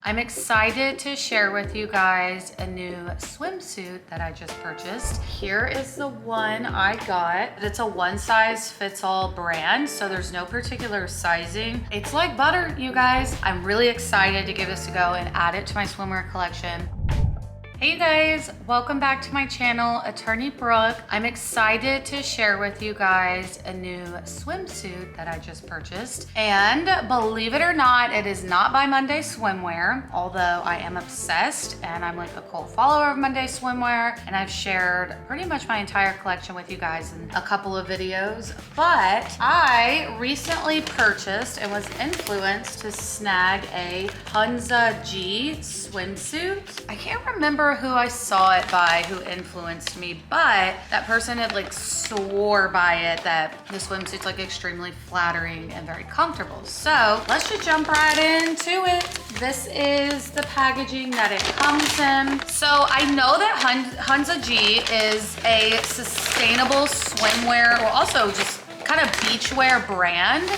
I'm excited to share with you guys a new swimsuit that I just purchased. Here is the one I got. It's a one size fits all brand, so there's no particular sizing. It's like butter, you guys. I'm really excited to give this a go and add it to my swimwear collection. Hey you guys, welcome back to my channel, Attorney Brooke. I'm excited to share with you guys a new swimsuit that I just purchased. And believe it or not, it is not by Monday Swimwear, although I am obsessed and I'm like a cult follower of Monday Swimwear, and I've shared pretty much my entire collection with you guys in a couple of videos. But I recently purchased and was influenced to snag a Hunza G swimsuit. I can't remember who I saw it by, who influenced me, but that person had like swore by it that the swimsuit's like extremely flattering and very comfortable. So let's just jump right into it. This is the packaging that it comes in. So I know that Hunza G is a sustainable swimwear, or also just kind of beachwear brand.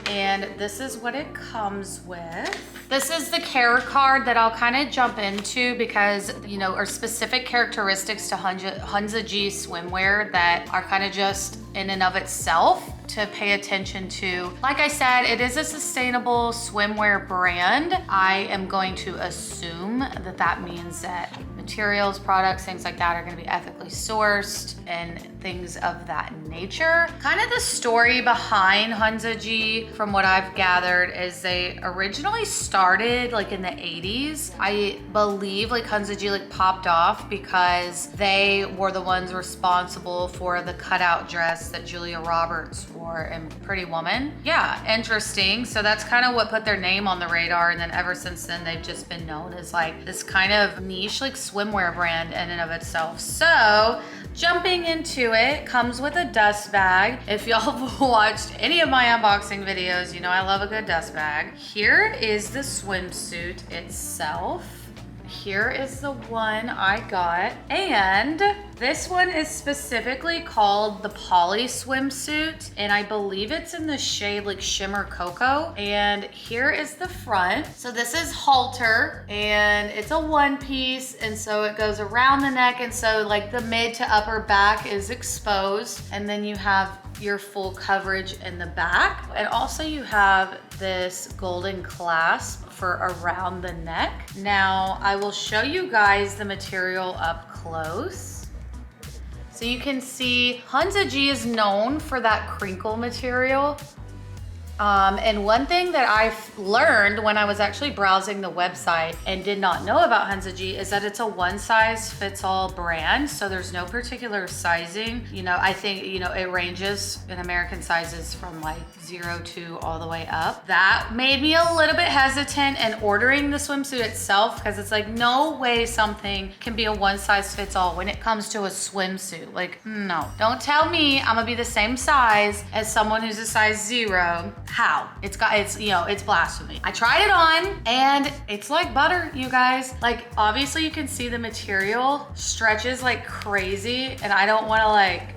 And this is what it comes with. This is the care card that I'll kind of jump into because, you know, are specific characteristics to Hunza G swimwear that are kind of just in and of itself to pay attention to. Like I said, it is a sustainable swimwear brand. I am going to assume that that means that materials, products, things like that are gonna be ethically sourced and things of that nature. Kind of the story behind Hunza G, from what I've gathered, is they originally started like in the 80s. I believe like Hunza G like popped off because they were the ones responsible for the cutout dress that Julia Roberts wore in Pretty Woman. Yeah, interesting. So that's kind of what put their name on the radar, and then ever since then they've just been known as like this kind of niche like swimwear brand in and of itself. So jumping into it, comes with a dust bag. If y'all have watched any of my unboxing videos, you know I love a good dust bag. Here is the swimsuit itself. Here is the one I got, and this one is specifically called the Poly swimsuit, and I believe it's in the shade like Shimmer Cocoa. And here is the front. So this is halter, and it's a one piece, and so it goes around the neck, and so like the mid to upper back is exposed, and then you have your full coverage in the back. And also you have this golden clasp for around the neck. Now I will show you guys the material up close. So you can see Hunza G is known for that crinkle material. And one thing that I've learned when I was actually browsing the website and did not know about Hunza G is that it's a one size fits all brand. So there's no particular sizing. You know, I think, you know, it ranges in American sizes from like 0 to all the way up. That made me a little bit hesitant in ordering the swimsuit itself, because it's like no way something can be a one size fits all when it comes to a swimsuit. Like, no, don't tell me I'm gonna be the same size as someone who's a size 0. How? It's you know, it's blasphemy. I tried it on and it's like butter, you guys. Like, obviously you can see the material stretches like crazy, and I don't want to like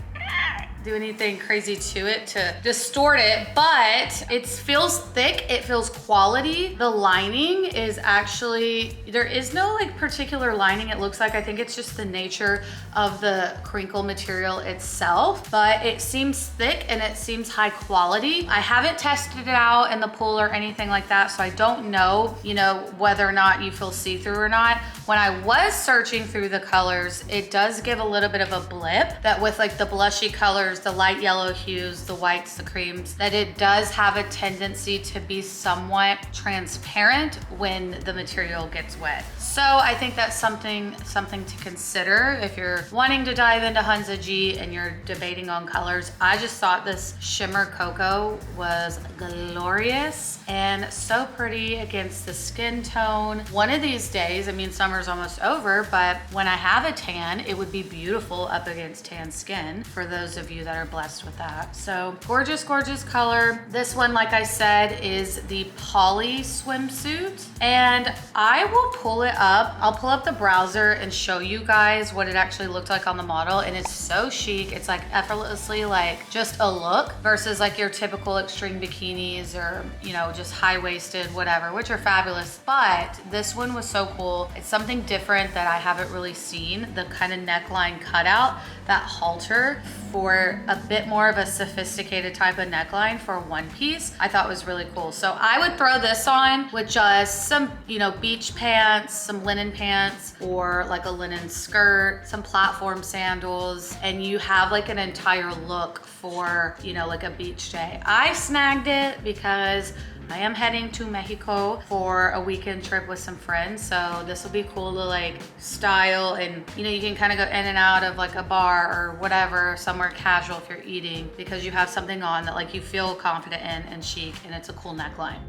do anything crazy to it to distort it, but it feels thick, it feels quality. The lining is actually, there is no like particular lining it looks like. I think it's just the nature of the crinkle material itself, but it seems thick and it seems high quality. I haven't tested it out in the pool or anything like that, so I don't know, you know, whether or not you feel see-through or not. When I was searching through the colors, it does give a little bit of a blip that with like the blushy colors, the light yellow hues, the whites, the creams, that it does have a tendency to be somewhat transparent when the material gets wet. So I think that's something to consider if you're wanting to dive into Hunza G and you're debating on colors. I just thought this Shimmer Cocoa was glorious and so pretty against the skin tone. One of these days, I mean, summer's almost over, but when I have a tan, it would be beautiful up against tan skin. For those of you you that are blessed with that. So gorgeous, gorgeous color. This one, like I said, is the poly swimsuit. And I will pull it up. I'll pull up the browser and show you guys what it actually looked like on the model. And it's so chic. It's like effortlessly like just a look versus like your typical extreme bikinis or, you know, just high-waisted, whatever, which are fabulous. But this one was so cool. It's something different that I haven't really seen. The kind of neckline cutout, that halter for a bit more of a sophisticated type of neckline for one piece, I thought was really cool. So I would throw this on with just some, you know, beach pants, some linen pants, or like a linen skirt, some platform sandals, and you have like an entire look for, you know, like a beach day. I snagged it because I am heading to Mexico for a weekend trip with some friends. So this will be cool to like style, and you know, you can kind of go in and out of like a bar or whatever, somewhere casual if you're eating, because you have something on that like you feel confident in and chic, and it's a cool neckline.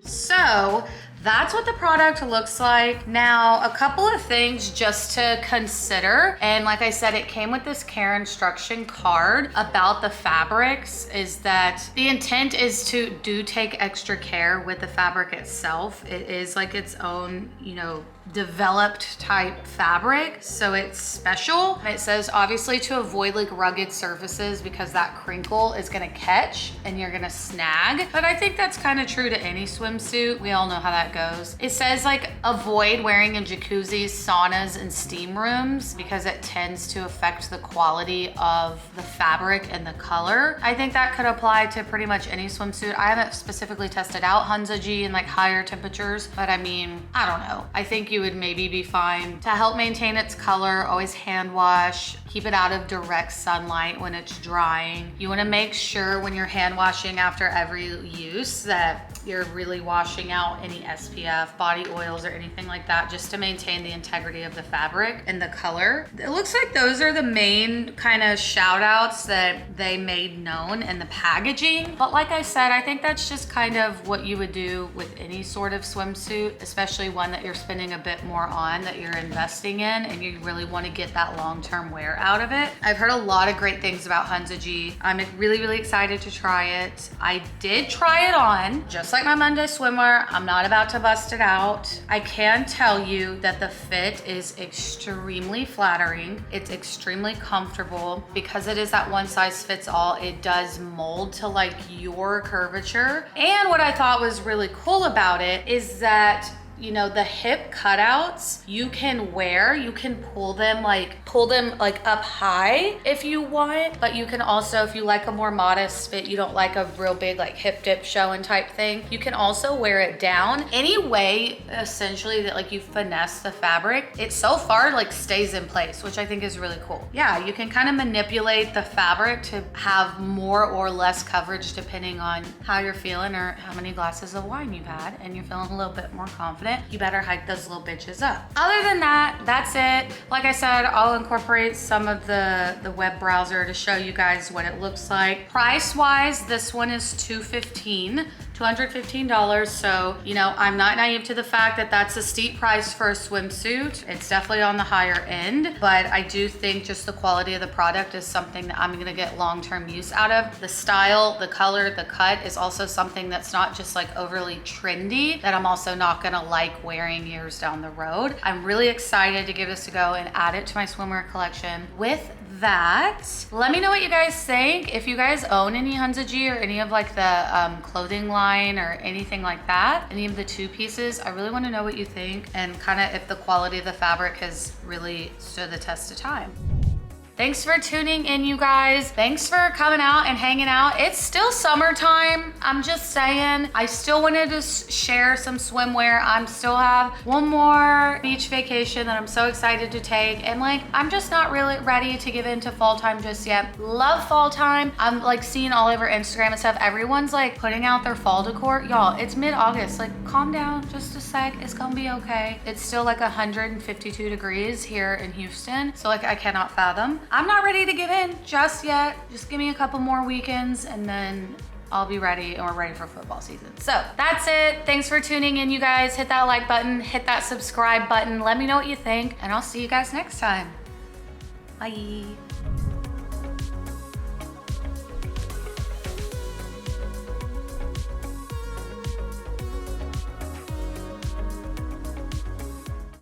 So that's what the product looks like. Now, a couple of things just to consider. And like I said, it came with this care instruction card about the fabrics, is that the intent is to take extra care with the fabric itself. It is like its own, you know, developed type fabric, so it's special. It says obviously to avoid like rugged surfaces because that crinkle is gonna catch and you're gonna snag. But I think that's kind of true to any swimsuit. We all know how that goes. It says like avoid wearing in jacuzzis, saunas, and steam rooms because it tends to affect the quality of the fabric and the color. I think that could apply to pretty much any swimsuit. I haven't specifically tested out Hunza G in like higher temperatures, but I mean, I don't know. I think you would maybe be fine. To help maintain its color, always hand wash, keep it out of direct sunlight when it's drying. You wanna make sure when you're hand washing after every use that you're really washing out any SPF, body oils, or anything like that, just to maintain the integrity of the fabric and the color. It looks like those are the main kind of shout outs that they made known in the packaging. But like I said, I think that's just kind of what you would do with any sort of swimsuit, especially one that you're spending a bit more on, that you're investing in, and you really want to get that long-term wear out of it. I've heard a lot of great things about Hunza G. I'm really, really excited to try it. I did try it on, just like my Monday swimwear. I'm not about to bust it out. I can tell you that the fit is extremely flattering. It's extremely comfortable. Because it is that one size fits all, it does mold to like your curvature. And what I thought was really cool about it is that, you know, the hip cutouts you can wear, you can pull them like up high if you want, but you can also, if you like a more modest fit, you don't like a real big like hip dip showing type thing, you can also wear it down. Any way essentially that like you finesse the fabric, it so far like stays in place, which I think is really cool. Yeah, you can kind of manipulate the fabric to have more or less coverage depending on how you're feeling or how many glasses of wine you've had, and you're feeling a little bit more confident, you better hike those little bitches up. Other than that, that's it. Like I said, I'll incorporate some of the web browser to show you guys what it looks like. Price-wise, this one is $215. So, you know, I'm not naive to the fact that that's a steep price for a swimsuit. It's definitely on the higher end, but I do think just the quality of the product is something that I'm gonna get long-term use out of. The style, the color, the cut is also something that's not just like overly trendy, that I'm also not gonna like wearing years down the road. I'm really excited to give this a go and add it to my swimwear collection. With that, let me know what you guys think. If you guys own any Hunza G or any of like the clothing line or anything like that, any of the two pieces, I really want to know what you think and kind of if the quality of the fabric has really stood the test of time. Thanks for tuning in, you guys. Thanks for coming out and hanging out. It's still summertime. I'm just saying, I still wanted to share some swimwear. I still have one more beach vacation that I'm so excited to take. And like, I'm just not really ready to give into fall time just yet. Love fall time. I'm like seeing all over Instagram and stuff. Everyone's like putting out their fall decor. Y'all, it's mid-August. Like, calm down just a sec. It's gonna be okay. It's still like 152 degrees here in Houston. So like, I cannot fathom. I'm not ready to give in just yet. Just give me a couple more weekends and then I'll be ready, and we're ready for football season. So that's it. Thanks for tuning in, you guys. Hit that like button, hit that subscribe button. Let me know what you think, and I'll see you guys next time. Bye.